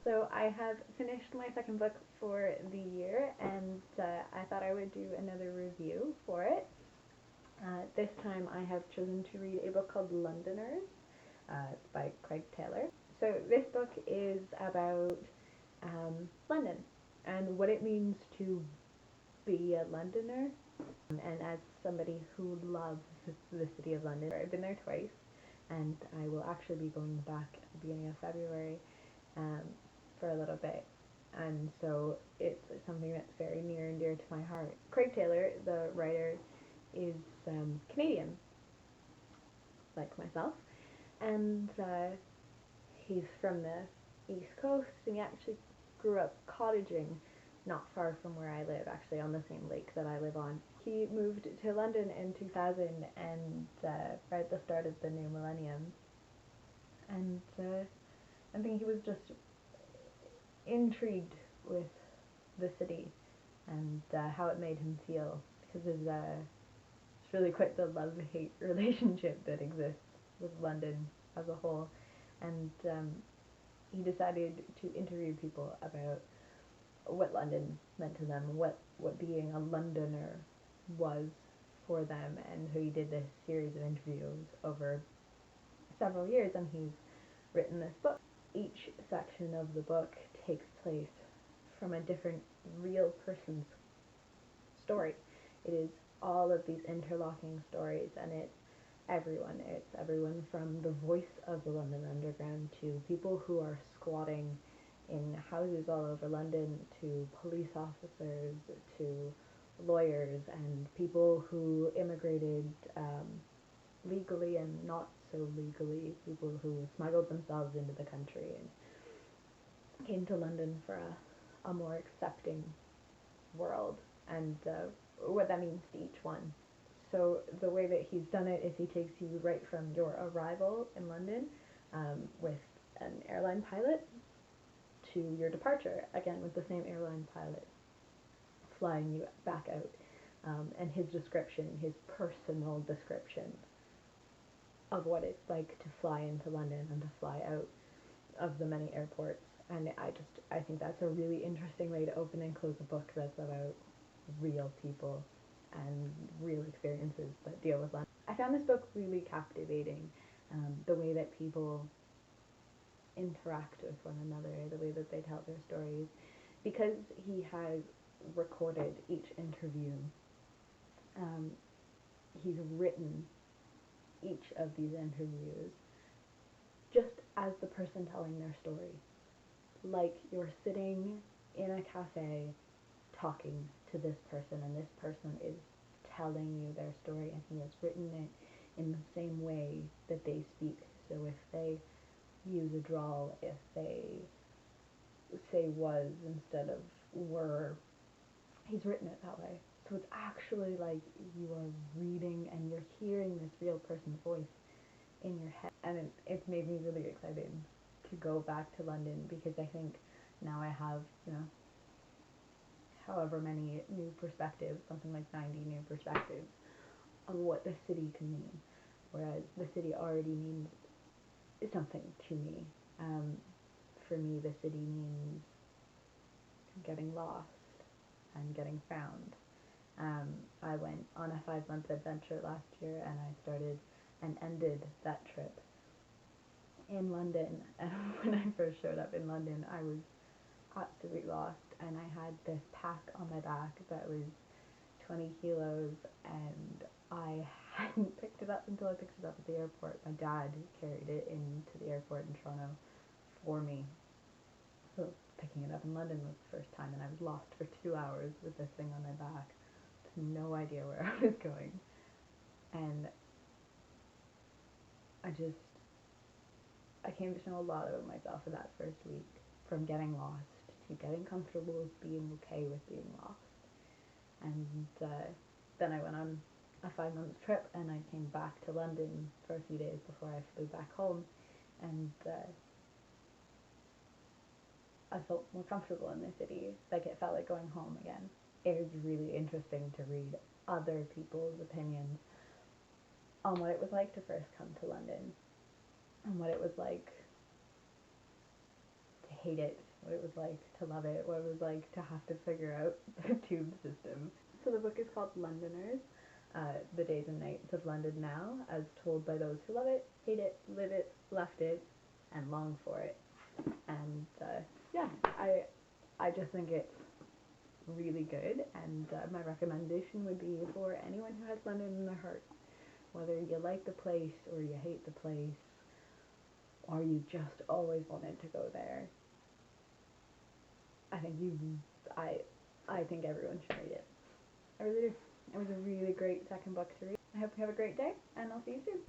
So I have finished my second book for the year, and I thought I would do another review for it. This time I have chosen to read a book called Londoners. It's by Craig Taylor. So this book is about London and what it means to be a Londoner. And as somebody who loves the city of London, I've been there twice, and I will actually be going back at the beginning of February um, for a little bit. And so it's something that's very near and dear to my heart. Craig Taylor, the writer, is Canadian, like myself, and he's from the East Coast, and he actually grew up cottaging not far from where I live, actually on the same lake that I live on. He moved to London in 2000 and right at the start of the new millennium, and I think he was just intrigued with the city and how it made him feel, because it's really quite the love-hate relationship that exists with London as a whole. And he decided to interview people about what London meant to them, what being a Londoner was for them, and so he did this series of interviews over several years, and he's written this book. Each section of the book takes place from a different real person's story. It is all of these interlocking stories, and it's everyone from the voice of the London Underground to people who are squatting in houses all over London, to police officers, to lawyers, and people who immigrated legally and not so legally, people who smuggled themselves into the country and came to London for a more accepting world, and what that means to each one. So the way that he's done it is he takes you right from your arrival in London with an airline pilot to your departure, again with the same airline pilot flying you back out, and his description, his personal description of what it's like to fly into London and to fly out of the many airports. And I think that's a really interesting way to open and close a book that's about real people and real experiences that deal with London. I found this book really captivating, the way that people interact with one another, the way that they tell their stories, because he has recorded each interview. He's written each of these interviews just as the person telling their story, like you're sitting in a cafe talking to this person, and this person is telling you their story, and he has written it in the same way that they speak. So if they use a drawl, if they say was instead of were, he's written it that way. So it's actually like you are reading and you're hearing this real person's voice in your head. And it's made me really excited to go back to London, because I think now I have, however many new perspectives, something like 90 new perspectives of what the city can mean, whereas the city already means something to me. For me, the city means getting lost and getting found. I went on a 5-month adventure last year, and I started and ended that trip in London. And when I first showed up in London, I was absolutely lost, and I had this pack on my back that was 20 kilos, and I hadn't picked it up until I picked it up at the airport. My dad carried it into the airport in Toronto for me. So picking it up in London was the first time, and I was lost for 2 hours with this thing on my back. No idea where I was going. And I came to know a lot about myself in that first week, from getting lost to getting comfortable with being okay with being lost. And then I went on a 5-month trip, and I came back to London for a few days before I flew back home, and I felt more comfortable in the city, like it felt like going home again. It was really interesting to read other people's opinions on what it was like to first come to London, and what it was like to hate it what it was like to love it, what it was like to have to figure out the tube system. So the book is called Londoners, The Days and Nights of London Now, as told by those who love it, hate it, live it, left it, and long for it. And yeah, I just think it's really good, and my recommendation would be for anyone who has London in their heart, whether you like the place or you hate the place, or you just always wanted to go there. I think you, I, I think everyone should read it. I really do. It was a really great second book to read. I hope you have a great day, and I'll see you soon.